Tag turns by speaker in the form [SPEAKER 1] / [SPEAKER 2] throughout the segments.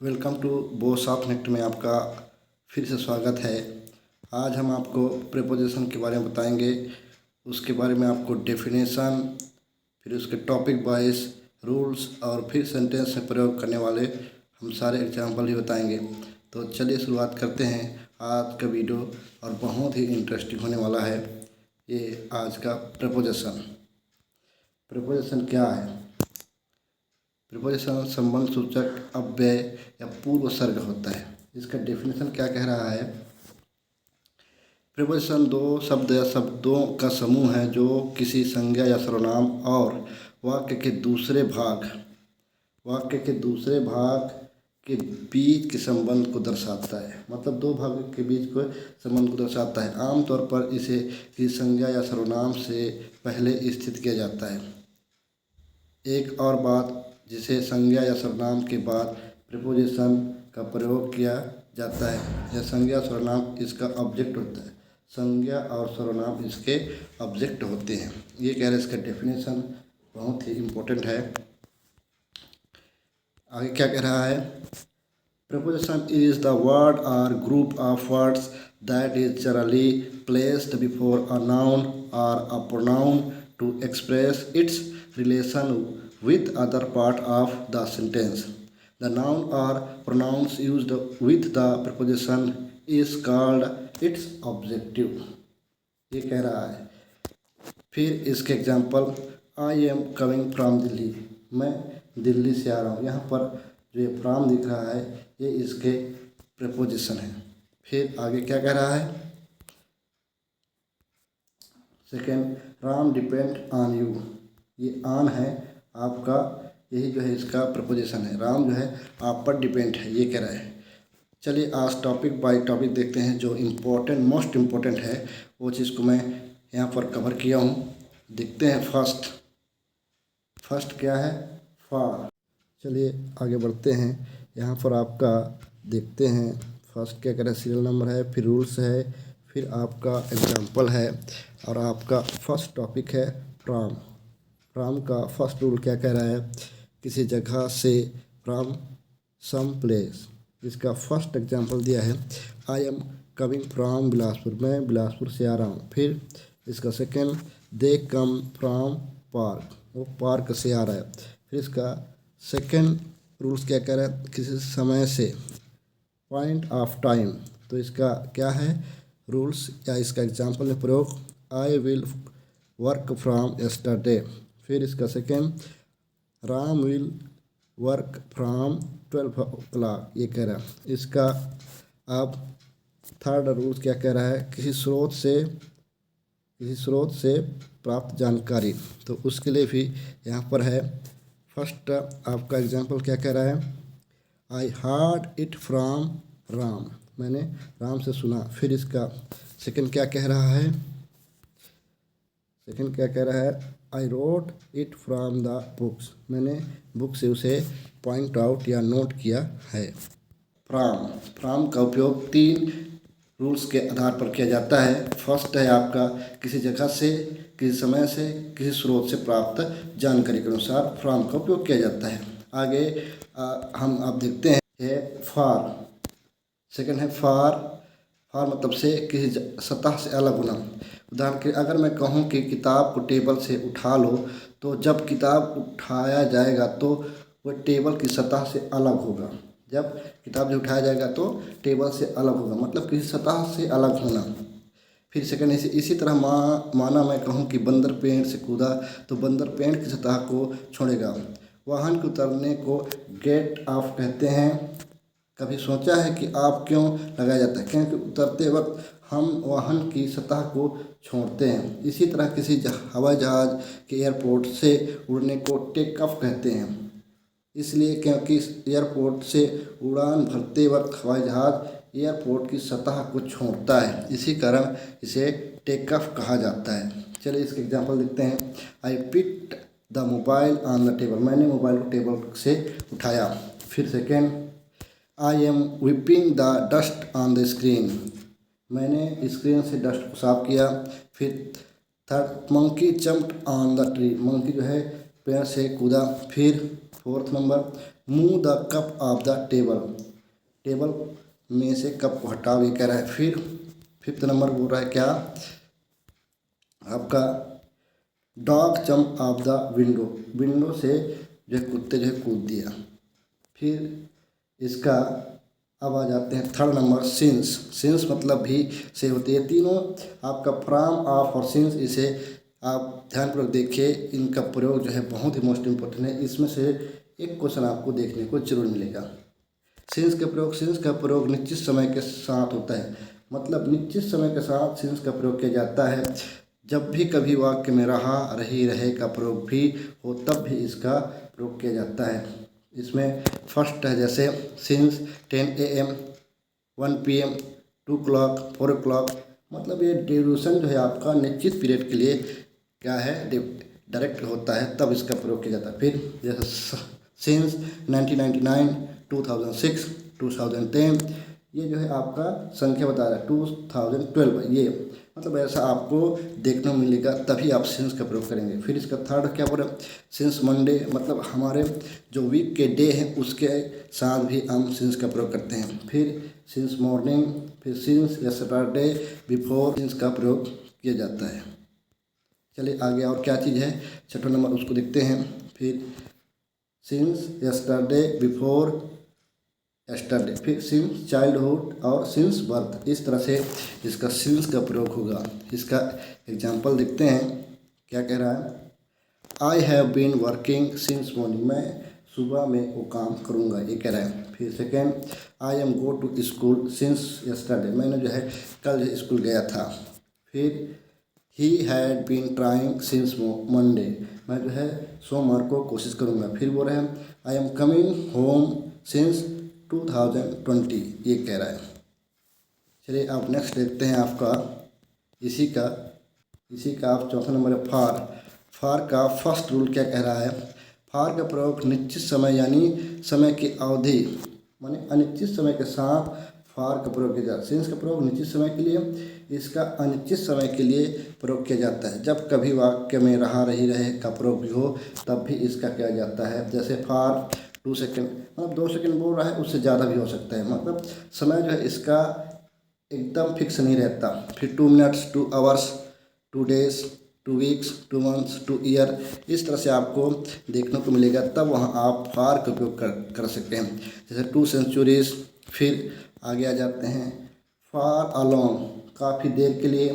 [SPEAKER 1] Welcome to boss of next में आपका फिर से स्वागत है। आज हम आपको प्रीपोजिशन के बारे में बताएंगे, उसके बारे में आपको डेफिनेशन, फिर उसके टॉपिक वाइज रूल्स और फिर सेंटेंस में प्रयोग करने वाले हम सारे एग्जाम्पल ही बताएंगे। तो चलिए शुरुआत करते हैं आज का वीडियो, और बहुत ही इंटरेस्टिंग होने वाला है ये आज का प्रीपोजिशन। प्रीपोजिशन क्या है? प्रीपोजिशन संबंध सूचक अव्यय या पूर्व सर्ग होता है। इसका डेफिनेशन क्या कह रहा है? प्रीपोजिशन दो शब्द या शब्दों का समूह है जो किसी संज्ञा या सर्वनाम और वाक्य के दूसरे भाग के बीच के संबंध को दर्शाता है। मतलब दो भागों के बीच के संबंध को दर्शाता है। आमतौर पर इसे किसी संज्ञा या सर्वनाम से पहले स्थित किया जाता है। एक और बात, जिसे संज्ञा या सर्वनाम के बाद प्रीपोजिशन का प्रयोग किया जाता है। यह संज्ञा सर्वनाम इसका ऑब्जेक्ट होता है। संज्ञा और सर्वनाम इसके ऑब्जेक्ट होते हैं। ये कह रहे हैं, इसका डेफिनेशन बहुत ही इम्पोर्टेंट है। आगे क्या कह रहा है? Preposition is the word or group of words that is generally placed before a noun or a pronoun to express its relation with other part of the sentence. The noun or pronouns used with the preposition is called its objective. ये कह रहा है। फिर इसके example, I am coming from Delhi, मैं दिल्ली से आ रहा हूँ। यहाँ पर जो ये फ्रॉम दिख रहा है ये इसके प्रीपोजिशन है। फिर आगे क्या कह रहा है? Second, Ram depend on you, ये ऑन है आपका, यही जो है इसका प्रपोजिशन है। राम जो है आप पर डिपेंड है, ये कह रहा है। चलिए आज टॉपिक बाय टॉपिक देखते हैं। जो इम्पोर्टेंट मोस्ट इम्पोर्टेंट है वो चीज़ को मैं यहाँ पर कवर किया हूँ। देखते हैं फर्स्ट क्या है? फॉर। चलिए आगे बढ़ते हैं। यहाँ पर आपका देखते हैं फर्स्ट क्या कह रहा है। सीरियल नंबर है, फिर रूल्स है, फिर आपका एग्जाम्पल है, और आपका फर्स्ट टॉपिक है फ्रॉम। फ्रॉम का फर्स्ट रूल क्या कह रहा है? किसी जगह से, फ्रॉम सम प्लेस। इसका फर्स्ट एग्जांपल दिया है, I am coming from Bilaspur, मैं बिलासपुर से आ रहा हूँ। फिर इसका second, they come from park, वो पार्क से आ रहा है। फिर इसका सेकंड रूल्स क्या कह रहा है? किसी समय से, पॉइंट ऑफ टाइम। तो इसका क्या है रूल्स या इसका एग्जांपल में प्रयोग, I will work from yesterday. फिर इसका second, Ram will work from 12 o'clock, ये कह रहा है। इसका अब थर्ड रूल क्या कह रहा है? किसी स्रोत से प्राप्त जानकारी, तो उसके लिए भी यहाँ पर है। फर्स्ट आपका एग्जांपल क्या कह रहा है? आई हार्ड इट फ्रॉम राम, मैंने राम से सुना। फिर इसका सेकेंड क्या कह रहा है? सेकेंड क्या कह रहा है? I wrote it from the books, मैंने बुक से उसे पॉइंट आउट या नोट किया है। फ्रॉम का उपयोग तीन रूल्स के आधार पर किया जाता है। फर्स्ट है आपका किसी जगह से, किसी समय से, किसी स्रोत से प्राप्त जानकारी के अनुसार फ्रॉम का उपयोग किया जाता है। आगे हम आप देखते हैं फॉर। सेकेंड है फॉर मतलब से किसी सतह से अलग होना। उदाहरण के अगर मैं कहूँ कि किताब को टेबल से उठा लो, तो जब किताब उठाया जाएगा तो वह टेबल की सतह से अलग होगा। जब किताब जो उठाया जाएगा तो टेबल से अलग होगा, मतलब किसी सतह से अलग होना। फिर सेकंड इसी तरह माना मैं कहूँ कि बंदर पेड़ से कूदा, तो बंदर पेड़ की सतह को छोड़ेगा। वाहन के उतरने को गेट ऑफ कहते हैं। कभी सोचा है कि आप क्यों लगाया जाता है? क्योंकि उतरते वक्त हम वाहन की सतह को छोड़ते हैं। इसी तरह किसी हवाई जहाज़ के एयरपोर्ट से उड़ने को टेक ऑफ कहते हैं, इसलिए क्योंकि एयरपोर्ट से उड़ान भरते वक्त हवाई जहाज़ एयरपोर्ट की सतह को छोड़ता है, इसी कारण इसे टेक ऑफ कहा जाता है। चलिए इसके एग्जांपल देखते हैं। I picked the mobile on the table, मैंने मोबाइल को टेबल से उठाया। फिर second, I am wiping the dust on the screen, मैंने स्क्रीन से डस्ट को साफ किया। फिर third, monkey jumped on the tree, monkey जो है पेड़ से कूदा। फिर 4th number, move the cup off the table, table में से कप को हटाओ, ये कह रहा है। फिर 5th नंबर बोल रहा है क्या आपका, dog jump of the window, window से जो है कुत्ते जो है कूद दिया। फिर इसका अब आ जाते हैं 3rd नंबर, सिंस, सिंस मतलब भी से होती है। तीनों आपका फ्रॉम, ऑफ और सिंस, इसे आप ध्यानपूर्वक देखिए, इनका प्रयोग जो है बहुत ही मोस्ट इम्पोर्टेंट है। इसमें से एक क्वेश्चन आपको देखने को जरूर मिलेगा। सिंस का प्रयोग निश्चित समय के साथ होता है, मतलब निश्चित समय के साथ सिंस का प्रयोग किया जाता है। जब भी कभी वाक्य में रहा, रही, रहे का प्रयोग भी हो तब भी इसका प्रयोग किया जाता है। इसमें फर्स्ट है जैसे since 10 AM, 1 PM, 2 o'clock, 4 o'clock, मतलब ये ड्यूरेशन जो है आपका निश्चित पीरियड के लिए क्या है, डायरेक्ट होता है, तब इसका प्रयोग किया जाता है। फिर जैसे सिंस 1999, 2006, 2010, ये जो है आपका संख्या बता रहा है 2012, ये मतलब ऐसा आपको देखने को मिलेगा, तभी आप सिंस का प्रयोग करेंगे। फिर इसका 3rd क्या बोले, सिंस मंडे, मतलब हमारे जो वीक के डे हैं उसके साथ भी हम सिंस का प्रयोग करते हैं। फिर सिंस मॉर्निंग, फिर सिंस यस्टरडे, बिफोर, सिंस का प्रयोग किया जाता है। चलिए आगे और क्या चीज़ है, 6वां नंबर उसको देखते हैं। फिर सिंस यस्टरडे, बिफोर यस्टरडे, फिर सिंस चाइल्डहुड और सिंस बर्थ, इस तरह से इसका सिंस का प्रयोग होगा। इसका एग्जाम्पल देखते हैं, क्या कह रहा है, I have been working since morning, मैं सुबह में वो काम करूँगा, ये कह रहा है। फिर second, I am go to school since yesterday, मैंने जो है कल स्कूल गया था। फिर he had been trying since Monday, मैं जो है सोमवार को कोशिश करूँगा। फिर बोल रहे हैं I am coming home since 2020, ये कह रहा है। चलिए आप नेक्स्ट देखते हैं आपका इसी का आप 4वां नंबर है फार का फर्स्ट रूल क्या कह रहा है, फार का प्रयोग निश्चित समय यानी समय की अवधि माने अनिश्चित समय के साथ फार का प्रयोग किया जाता है। सिंस का प्रयोग निश्चित समय के लिए, इसका अनिश्चित समय के लिए प्रयोग किया जाता है। जब कभी वाक्य में रहा, रही, रहे का प्रयोग भी हो तब भी इसका किया जाता है। जैसे फार 2 सेकेंड, मतलब 2 सेकेंड बोल रहा है, उससे ज़्यादा भी हो सकता है, मतलब समय जो है इसका एकदम फिक्स नहीं रहता। फिर 2 minutes, 2 hours, 2 days, 2 weeks, 2 months, 2 year, इस तरह से आपको देखने को मिलेगा, तब वहाँ आप फार का उपयोग कर सकते हैं। जैसे 2 सेंचुरीज। फिर आगे आ जाते हैं फार अलोंग, काफ़ी देर के लिए,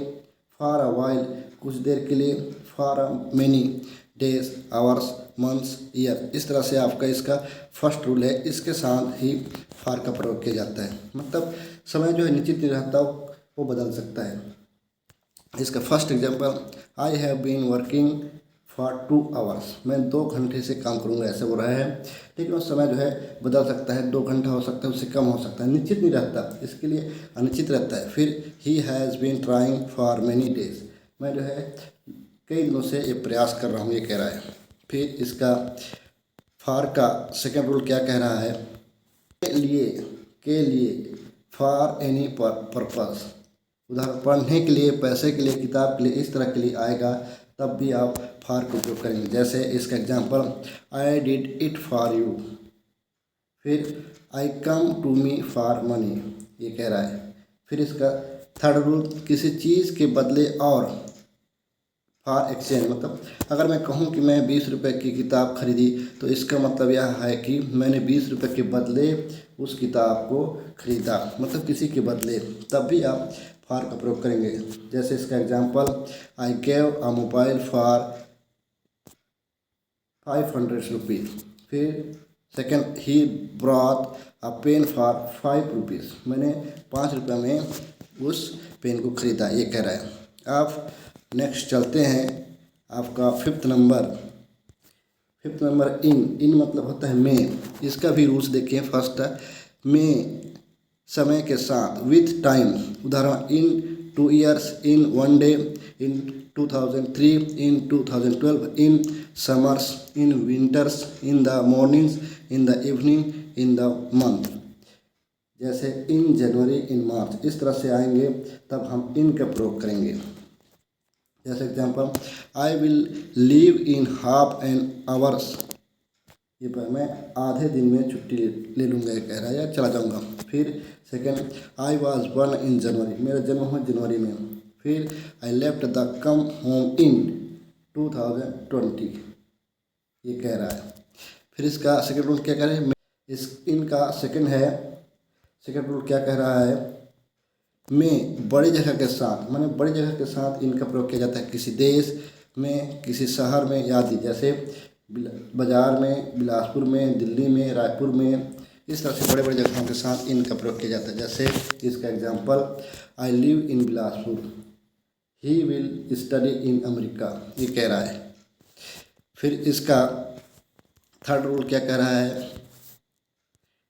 [SPEAKER 1] फार अ वाइल, कुछ देर के लिए, for a many days, hours, months, year, इस तरह से आपका इसका फर्स्ट रूल है। इसके साथ ही फार का प्रयोग किया जाता है, मतलब समय जो है निश्चित नहीं रहता, वो बदल सकता है। इसका first example, I have been working for 2 hours, मैं 2 घंटे से काम करूँगा, ऐसे हो रहा है। लेकिन उस समय जो है बदल सकता है, 2 घंटा हो सकता है, उससे कम हो सकता है, निश्चित नहीं रहता, इसके लिए अनिश्चित रहता है। फिर he has been trying for many days, मैं जो है कई दिनों से ये प्रयास कर रहा हूँ, ये कह रहा है। फिर इसका फार का सेकेंड रूल क्या कह रहा है, के लिए फॉर एनी पर्पस, उदाहरण पढ़ने के लिए, पैसे के लिए, किताब के लिए, इस तरह के लिए आएगा, तब भी आप फार का उपयोग करेंगे। जैसे इसका example, I did it for you. फिर I come to me for money, ये कह रहा है। फिर इसका थर्ड रूल, किसी चीज़ के बदले और, फॉर एक्सचेंज, मतलब अगर मैं कहूँ कि मैं 20 रुपये की किताब खरीदी, तो इसका मतलब यह है कि मैंने 20 रुपये के बदले उस किताब को खरीदा, मतलब किसी के बदले, तब भी आप फार का प्रयोग करेंगे। जैसे इसका example, I gave a mobile for 500 rupees. फिर second, he brought a pen for 5 rupees, मैंने 5 रुपये में उस पेन को खरीदा, ये कह रहा है। आप नेक्स्ट चलते हैं आपका 5th नंबर, इन मतलब होता है में, इसका भी रूल्स देखिए। फर्स्ट है में समय के साथ, विथ टाइम, उदाहरण इन 2 years, in 1 day, in 2003, in 2012, in summers, in winters, in the mornings, in the evening, in the month. जैसे इन जनवरी, इन मार्च, इस तरह से आएंगे तब हम इन का प्रयोग करेंगे। जैसे example, I will leave in half an hours, ये पर मैं आधे दिन में छुट्टी ले लूँगा, ये कह रहा है, या चला जाऊँगा। फिर second, I was born in January, मेरा जन्म हुआ जनवरी में। फिर I left the come home in 2020, ये कह रहा है। फिर इसका सेकंड रूल क्या कह रहे हैं, इस इनका सेकंड रूल क्या कह रहा है, में बड़ी जगह के साथ, माने बड़ी जगह के साथ इनका प्रयोग किया जाता है किसी देश में, किसी शहर में आदि, जैसे बाजार में, बिलासपुर में, दिल्ली में, रायपुर में, इस तरह से बड़े बड़े जगहों के साथ इनका प्रयोग किया जाता है। जैसे इसका example, I live in Bilaspur, he will study in America, ये कह रहा है। फिर इसका थर्ड रूल क्या कह रहा है,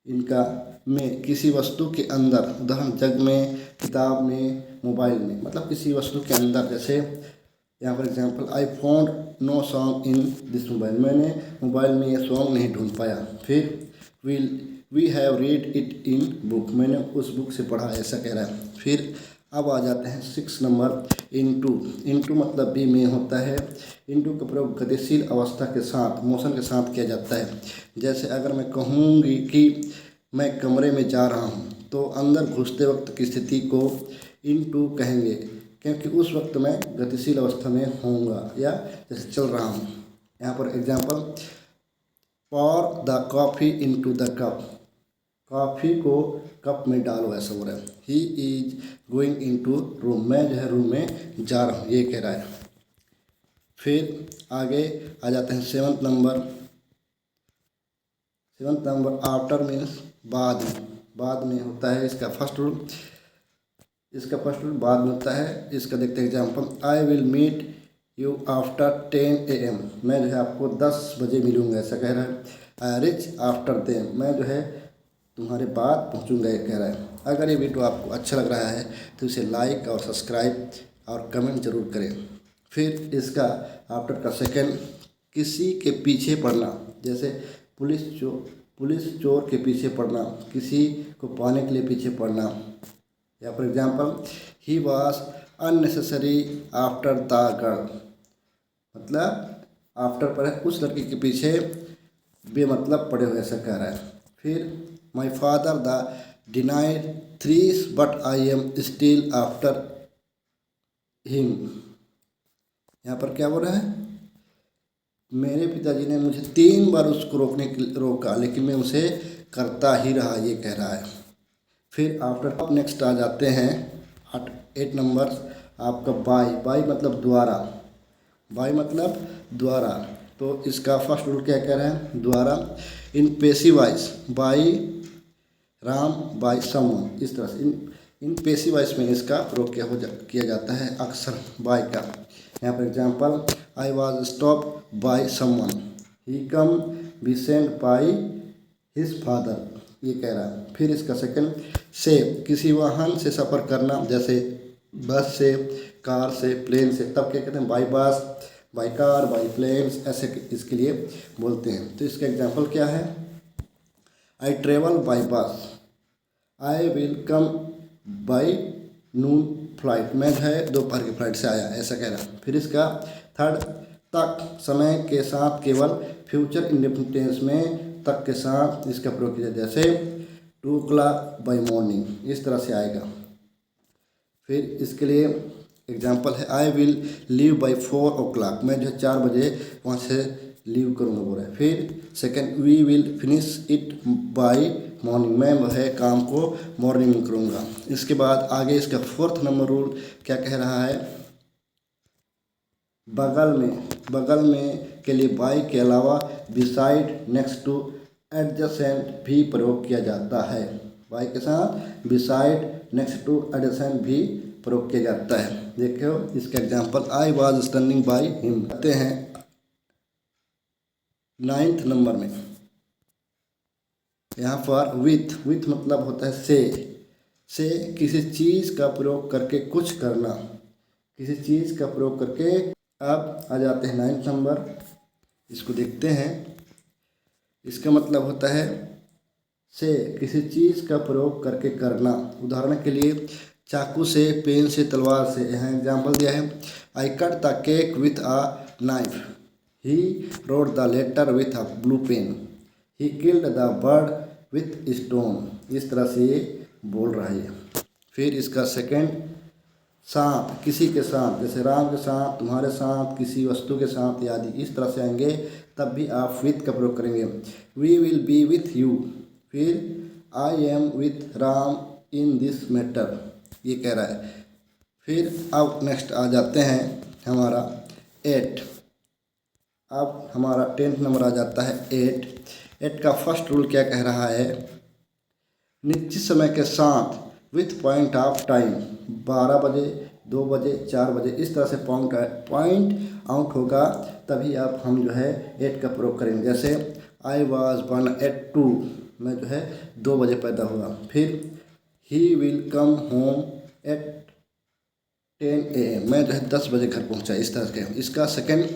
[SPEAKER 1] इनका में किसी वस्तु के अंदर, उदाहरण जग में, किताब में, मोबाइल में, मतलब किसी वस्तु के अंदर। जैसे यहाँ पर example, I found no song in this mobile, मैंने मोबाइल में ये सॉन्ग नहीं ढूंढ पाया। फिर we have read it in book, मैंने उस बुक से पढ़ा, ऐसा कह रहा है। फिर अब आ जाते हैं 6 नंबर, इनटू मतलब भी में होता है। इनटू का प्रयोग गतिशील अवस्था के साथ, मोशन के साथ किया जाता है। जैसे अगर मैं कहूँगी कि मैं कमरे में जा रहा हूँ, तो अंदर घुसते वक्त की स्थिति को इनटू कहेंगे, क्योंकि उस वक्त मैं गतिशील अवस्था में होऊंगा, या जैसे चल रहा हूँ। यहाँ पर example, pour the coffee into the cup, coffee को कप में डालो, ऐसा हो रहा है। He is going into room, मैं जो है रूम में जा रहा हूँ, ये कह रहा है। फिर आगे आ जाते हैं 7th नंबर। आफ्टर मीन्स बाद में होता है इसका फर्स्ट रूल, बाद में होता है। इसका देखते हैं example, I will meet you after 10 AM, मैं जो है आपको 10 बजे मिलूँगा, ऐसा कह रहा है। आई रिच आफ्टर देम, मैं जो है तुम्हारे बाद पहुँचूँगा, ये कह रहा है। अगर ये वीडियो आपको अच्छा लग रहा है तो इसे लाइक और सब्सक्राइब और कमेंट जरूर करें। फिर इसका आफ्टर का सेकंड, किसी के पीछे पड़ना, जैसे पुलिस चोर के पीछे पड़ना, किसी को पाने के लिए पीछे पड़ना। या for example, he was unnecessary after the girl, मतलब आफ्टर पर है, उस लड़की के पीछे बेमतलब पड़े हुए, ऐसा कह रहा है। फिर my father the denied thrice but I am still after him, यहाँ पर क्या बोल रहा है, मेरे पिताजी ने मुझे 3 बार उसको रोका, लेकिन मैं उसे करता ही रहा, ये कह रहा है। फिर आफ्टर नेक्स्ट आ जाते हैं 8 नंबर आपका, बाई मतलब द्वारा, तो इसका फर्स्ट रूल क्या कह रहे हैं, द्वारा। In passive voice, by Ram, by someone, इस तरह से इन पैसिव वॉइस में इसका प्रयोग किया जाता है अक्सर बाय का। यहाँ पर example, I was stop by someone, he come be sent by his father, ये कह रहा है। फिर इसका सेकंड, से किसी वाहन से सफ़र करना, जैसे बस से, कार से, प्लेन से, तब क्या कहते हैं, by bus, by car, by planes, ऐसे इसके लिए बोलते हैं। तो इसका एग्जांपल क्या है, I travel by bus, I will come by Noon flight, मैं जो है दोपहर की फ्लाइट से आया, ऐसा कह रहा है। फिर इसका थर्ड, तक समय के साथ केवल, फ्यूचर इंडेफिनिट टेंस में तक के साथ इसका प्रयोग किया जाए, जैसे 2 o'clock बाई मॉर्निंग, इस तरह से आएगा। फिर इसके लिए एग्जांपल है, I will leave by 4 o'clock, मैं जो 4 बजे वहाँ से लीव करूँगा, बोल रहा है। फिर second, we will finish it by morning, मैं वह काम को मॉर्निंग में करूँगा। इसके बाद आगे इसका 4th नंबर रूल क्या कह रहा है, बगल में के लिए बाई के अलावा बिसाइड, नेक्स्ट टू, एडजेसेंट भी प्रयोग किया जाता है। बाई के साथ बिसाइड, नेक्स्ट टू, एडजेसेंट भी प्रयोग किया जाता है। देखो इसका example, I was standing by him. आते हैं 9th नंबर में, यहाँ पर विथ मतलब होता है से किसी चीज़ का प्रयोग करके कुछ करना, किसी चीज़ का प्रयोग करके। अब आ जाते हैं 9th नंबर, इसको देखते हैं। इसका मतलब होता है से किसी चीज़ का प्रयोग करके करना। उदाहरण के लिए, चाकू से, पेन से, तलवार से। यहाँ एग्जाम्पल दिया है, I cut the cake with a knife, he wrote the letter with a blue pen, he killed the bird with stone. इस तरह से ये बोल रहा है। फिर इसका सेकंड, साथ, किसी के साथ, जैसे राम के साथ, तुम्हारे साथ, किसी वस्तु के साथ आदि, इस तरह से आएंगे तब भी आप विथ का प्रयोग करेंगे। We will be with you. फिर I am with Ram in this matter, ये कह रहा है। फिर अब नेक्स्ट आ जाते हैं हमारा 8। अब हमारा 10th नंबर आ जाता है 8 का फर्स्ट रूल क्या कह रहा है, निश्चित समय के साथ विथ पॉइंट ऑफ टाइम, 12 बजे, 2 बजे, 4 बजे, इस तरह से पॉइंट आउट होगा तभी आप हम जो है 8 का प्रयोग करेंगे। जैसे आई वॉज बॉर्न एट 2, मैं जो है 2 बजे पैदा हुआ। फिर he will come home at 10 AM, मैं जो है 10 बजे घर पहुंचा, इस तरह के। इसका सेकंड,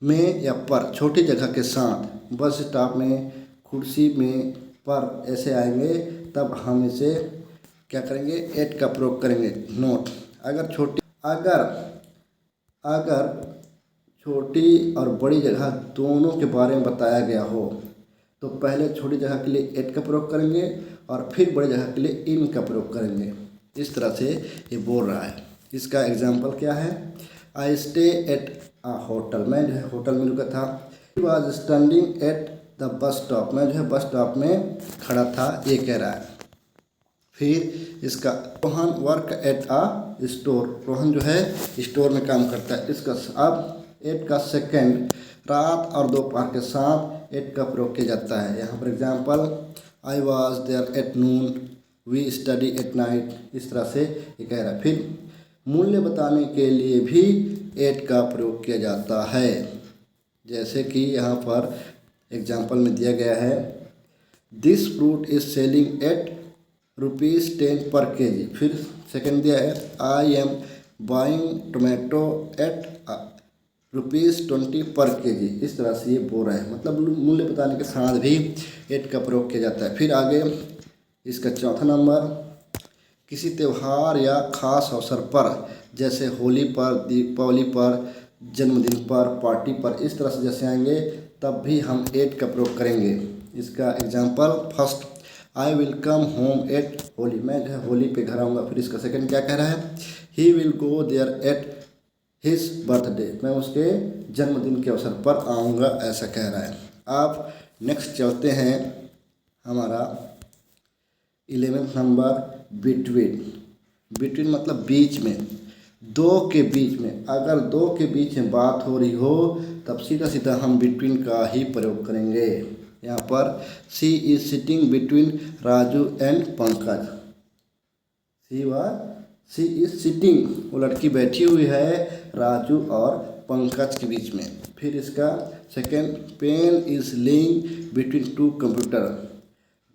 [SPEAKER 1] में या पर, छोटी जगह के साथ, बस स्टॉप में, कुर्सी में, पर, ऐसे आएंगे तब हम इसे क्या करेंगे, 8 का प्रयोग करेंगे। नोट, अगर छोटी और बड़ी जगह दोनों के बारे में बताया गया हो तो पहले छोटी जगह के लिए 8 का प्रयोग करेंगे और फिर बड़ी जगह के लिए इन का प्रयोग करेंगे। इस तरह से ये बोल रहा है। इसका एग्जाम्पल क्या है, I stay at a hotel, मैं जो है होटल में रुका था। He was standing at the bus stop, मैं जो है बस स्टॉप में खड़ा था, ये कह रहा है। फिर इसका, Rohan work at a store, Rohan जो है स्टोर में काम करता है। इसका अब 8 का सेकंड, रात और दोपहर के साथ 8 का प्रयोग किया जाता है। यहाँ पर example, I was there at noon, we study at night, इस तरह से ये कह रहा है। फिर मूल्य बताने के लिए भी 8 का प्रयोग किया जाता है। जैसे कि यहाँ पर एग्जाम्पल में दिया गया है, this fruit is selling at ₹10 per kg। फिर सेकंड दिया है, I am buying tomato at ₹20 per kg, इस तरह से ये बोल रहा है। मतलब मूल्य बताने के साथ भी 8 का प्रयोग किया जाता है। फिर आगे इसका चौथा नंबर, किसी त्यौहार या खास अवसर पर, जैसे होली पर, दीपावली पर, जन्मदिन पर, पार्टी पर, इस तरह से जैसे आएंगे तब भी हम 8 का प्रयोग करेंगे। इसका example, first, I will come home at Holi, मैं जो है होली पे घर आऊँगा। फिर इसका सेकंड क्या कह रहा है, he will go there at his birthday, मैं उसके जन्मदिन के अवसर पर आऊँगा, ऐसा कह रहा है। आप नेक्स्ट चलते हैं हमारा 11th नंबर, बिटवीन मतलब बीच में, दो के बीच में। अगर दो के बीच में बात हो रही हो तब सीधा सीधा हम बिटवीन का ही प्रयोग करेंगे। यहाँ पर she is sitting between Raju and Pankaj, she is sitting, वो लड़की बैठी हुई है राजू और पंकज के बीच में। फिर इसका second, pen is laying between 2 computer,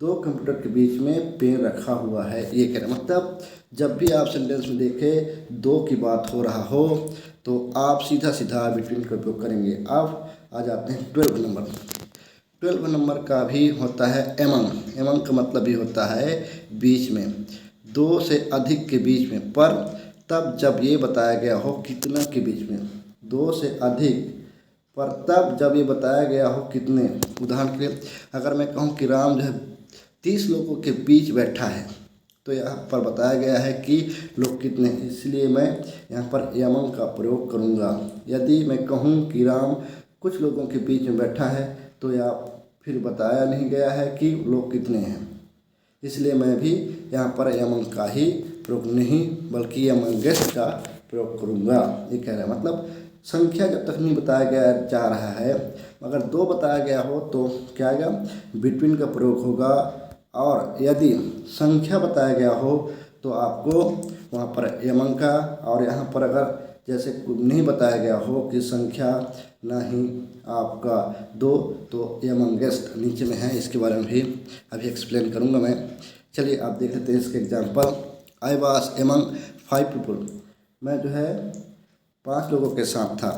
[SPEAKER 1] 2 computer के बीच में पेन रखा हुआ है, ये कह रहे हैं। मतलब जब भी आप सेंटेंस में देखें 2 की बात हो रहा हो तो आप सीधा सीधा बिटवीन का उपयोग करेंगे। अब आ जाते हैं 12 नंबर। 12 नंबर का भी होता है एमंग, एमंग का मतलब भी होता है बीच में, 2 से अधिक के बीच में, पर तब जब ये बताया गया हो कितना के बीच में, 2 से अधिक, पर तब जब ये बताया गया हो कितने। उदाहरण के लिए अगर मैं कहूँ कि राम जो है 30 लोगों के बीच बैठा है तो यहाँ पर बताया गया है कि लोग कितने, इसलिए मैं यहाँ पर एमंग का प्रयोग करूँगा। यदि मैं कहूँ कि राम कुछ लोगों के बीच में बैठा है तो या फिर बताया नहीं गया है कि लोग कितने हैं, इसलिए मैं भी यहाँ पर एमंग का ही प्रयोग नहीं बल्कि एमंगेस्ट का प्रयोग करूँगा, ये कह रहा है। मतलब संख्या जब तक नहीं बताया गया जा रहा है, अगर 2 बताया गया हो तो क्या आएगा, बिटवीन का प्रयोग होगा, और यदि संख्या बताया गया हो तो आपको वहाँ पर एमंग का, और यहाँ पर अगर जैसे नहीं बताया गया हो कि संख्या नहीं आपका 2 तो एमंगेस्ट नीचे में है, इसके बारे में भी अभी एक्सप्लेन करूँगा मैं। चलिए आप देख लेते हैं इसके example. I was among 5 people, मैं जो है 5 लोगों के साथ था।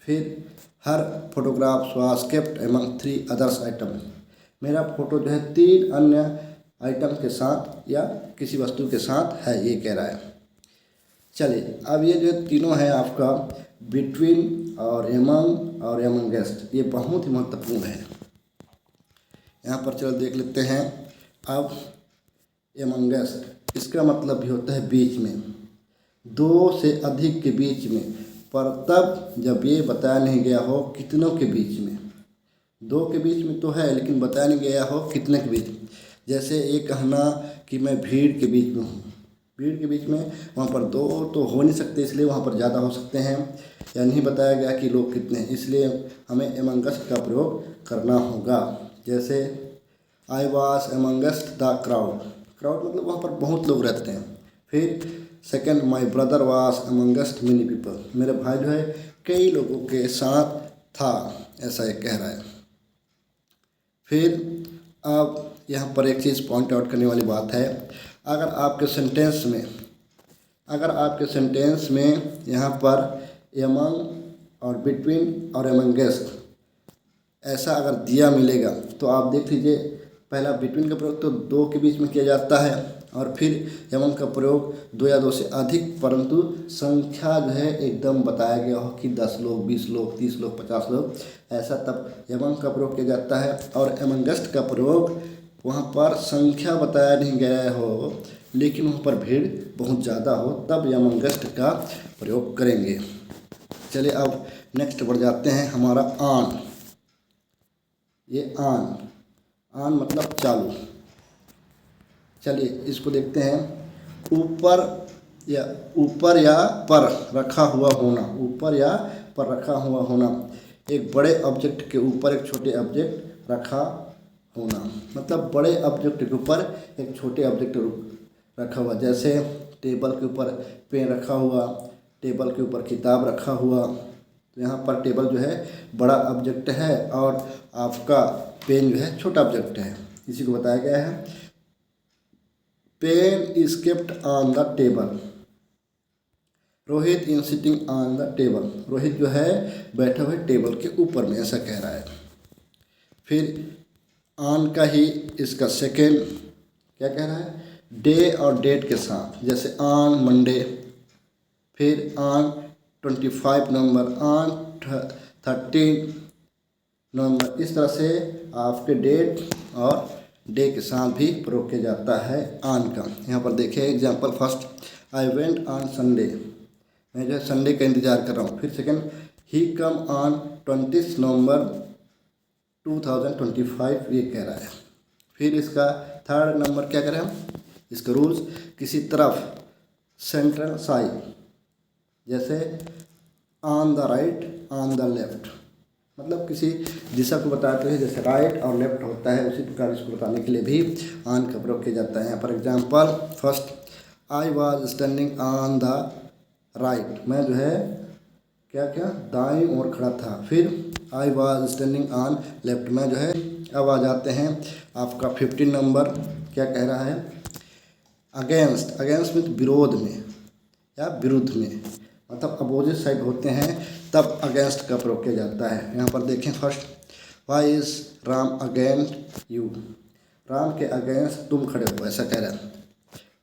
[SPEAKER 1] फिर her photographs was kept among 3 others item, मेरा फोटो जो है 3 अन्य आइटम के साथ या किसी वस्तु के साथ है, ये कह रहा है। चलिए अब ये जो तीनों है आपका बिटवीन और एमंग और एमंगेस्ट, ये बहुत ही महत्वपूर्ण है। यहाँ पर चलो देख लेते हैं। अब एमंगेस्ट इसका मतलब भी होता है बीच में, दो से अधिक के बीच में, पर तब जब ये बताया नहीं गया हो कितनों के बीच में। दो के बीच में तो है लेकिन बताया नहीं गया हो कितने के बीच में। जैसे ये कहना कि मैं भीड़ के बीच में हूँ, भीड़ के बीच में वहाँ पर दो तो हो नहीं सकते, इसलिए वहाँ पर ज़्यादा हो सकते हैं, या नहीं बताया गया कि लोग कितने हैं, इसलिए हमें एमंगस्ट का प्रयोग करना होगा। जैसे I was amongst the crowd, crowd मतलब वहाँ पर बहुत लोग रहते हैं। फिर second, my brother was amongst many people, मेरे भाई जो है कई लोगों के साथ था, ऐसा ये कह रहा है। फिर अब यहाँ पर एक चीज़ पॉइंट आउट करने वाली बात है। अगर आपके सेंटेंस में यहाँ पर एमंग और बिटवीन और एमंगेस्ट ऐसा अगर दिया मिलेगा तो आप देख लीजिए, पहला बिटवीन का प्रयोग तो दो के बीच में किया जाता है, और फिर एमंग का प्रयोग दो या दो से अधिक, परंतु संख्या जो है एकदम बताया गया हो कि 10 लोग, 20 लोग, 30 लोग, 50 लोग, ऐसा तब एमंग का प्रयोग किया जाता है। और एमंगेस्ट का प्रयोग वहाँ पर संख्या बताया नहीं गया हो लेकिन वहाँ पर भीड़ बहुत ज़्यादा हो, तब एमंगेस्ट का प्रयोग करेंगे। चलिए अब नेक्स्ट बढ़ जाते हैं। हमारा ऑन, ये ऑन मतलब चालू। चलिए इसको देखते हैं। ऊपर या पर रखा हुआ होना, ऊपर या पर रखा हुआ होना, एक बड़े ऑब्जेक्ट के ऊपर एक छोटे ऑब्जेक्ट रखा होना, मतलब बड़े ऑब्जेक्ट के ऊपर एक छोटे ऑब्जेक्ट रखा हुआ। जैसे टेबल के ऊपर पेन रखा हुआ, टेबल के ऊपर किताब रखा हुआ। तो यहाँ पर टेबल जो है बड़ा ऑब्जेक्ट है और आपका पेन जो है छोटा ऑब्जेक्ट है, इसी को बताया गया है। Pen is kept on the table, Rohit in sitting on the table, Rohit जो है बैठे हुए टेबल के ऊपर में, ऐसा कह रहा है। फिर ऑन का ही इसका सेकेंड क्या कह रहा है, डे और डेट के साथ। जैसे ऑन मंडे, फिर ऑन 25 नवंबर, ऑन 13 नवंबर, इस तरह से आपके डेट और डे के साथ भी प्रयोग किया जाता है ऑन का। यहाँ पर देखिए example first, I went on Sunday, मैं जो है संडे का इंतज़ार कर रहा हूँ। फिर सेकंड, ही कम ऑन 20 नवंबर 2025, ये कह रहा है। फिर इसका थर्ड नंबर क्या करें हम, इसका रूल्स, किसी तरफ सेंट्रल साइड, जैसे on the right, on the left, मतलब किसी दिशा को बताते हैं, जैसे राइट और लेफ्ट होता है, उसी प्रकार इसको बताने के लिए भी ऑन का प्रयोग किया जाता है। यहाँ पर example first, I was standing on the right, मैं जो है क्या दाईं ओर खड़ा था। फिर I was standing on left, मैं जो है। अब आ जाते हैं आपका 15 नंबर, क्या कह रहा है, अगेंस्ट, अगेंस्ट मीन्स विरोध में या विरुद्ध में, मतलब अपोजिट साइड होते हैं तब अगेंस्ट का प्रयोग किया जाता है। यहाँ पर देखें first, why is Ram against you, Ram के अगेंस्ट तुम खड़े हो, ऐसा कह रहा है।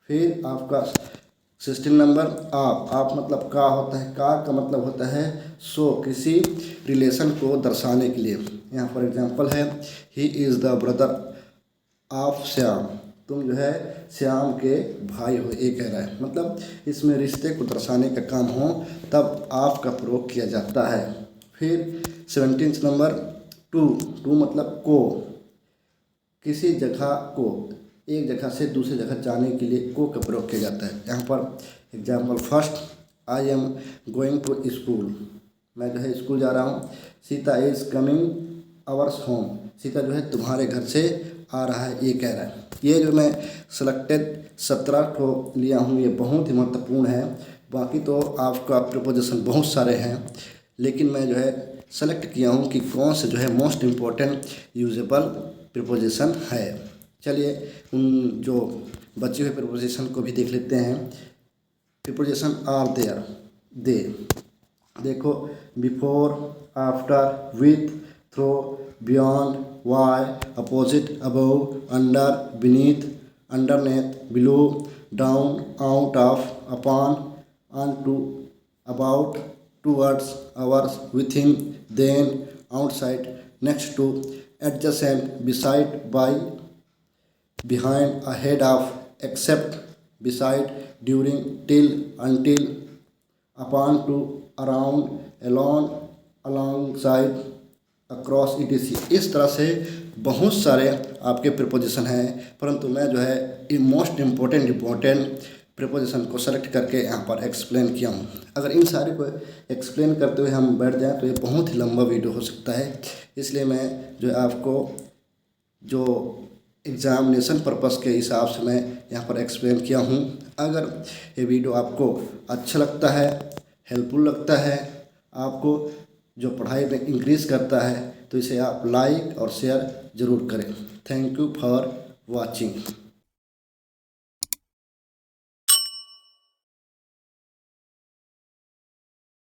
[SPEAKER 1] फिर आपका 16 नंबर, आप मतलब का होता है, का मतलब होता है सो, किसी रिलेशन को दर्शाने के लिए। यहाँ पर एग्जांपल है, he is the brother of Shyam, तुम जो है श्याम के भाई हो, ये कह रहा है। मतलब इसमें रिश्ते को दर्शाने का काम हो तब आप का प्रयोग किया जाता है। फिर 17 नंबर, टू मतलब को, किसी जगह को, एक जगह से दूसरी जगह जाने के लिए को का प्रयोग किया जाता है। यहाँ पर example first, I am going to school, मैं जो है स्कूल जा रहा हूँ। Sita is coming ours home, Sita जो है तुम्हारे घर से आ रहा है, ये कह रहा है। ये जो मैं सिलेक्टेड 17 को लिया हूँ, ये बहुत ही महत्वपूर्ण है। बाकी तो आपका प्रिपोजिशन बहुत सारे हैं, लेकिन मैं जो है सेलेक्ट किया हूँ कि कौन से जो है मोस्ट इम्पोर्टेंट यूजेबल प्रिपोजिशन है। चलिए उन जो बचे हुए प्रिपोजिशन को भी देख लेते हैं। प्रिपोजिशन आर देयर, दे, देखो before, after, with, through, beyond, via, opposite, above, under, beneath, underneath, below, down, out of, upon, onto, about, towards, ours, within, then, outside, next to, adjacent, beside, by, behind, ahead of, except, beside, during, till, until, upon, to, around, along, alongside, across etc। इस तरह से बहुत सारे आपके preposition हैं, परंतु मैं जो है ये मोस्ट इम्पोर्टेंट प्रीपोजिशन को सेलेक्ट करके यहाँ पर एक्सप्लेन किया हूँ। अगर इन सारे को एक्सप्लेन करते हुए हम बैठ जाएं तो ये बहुत ही लंबा वीडियो हो सकता है, इसलिए मैं जो है आपको जो एग्ज़ामिनेशन पर्पस के हिसाब से मैं यहाँ पर एक्सप्लेन किया हूँ। अगर ये वीडियो आपको अच्छा लगता है, हेल्पफुल लगता है, आपको जो पढ़ाई में इंक्रीज़ करता है, तो इसे आप लाइक और शेयर ज़रूर करें। Thank you for watching.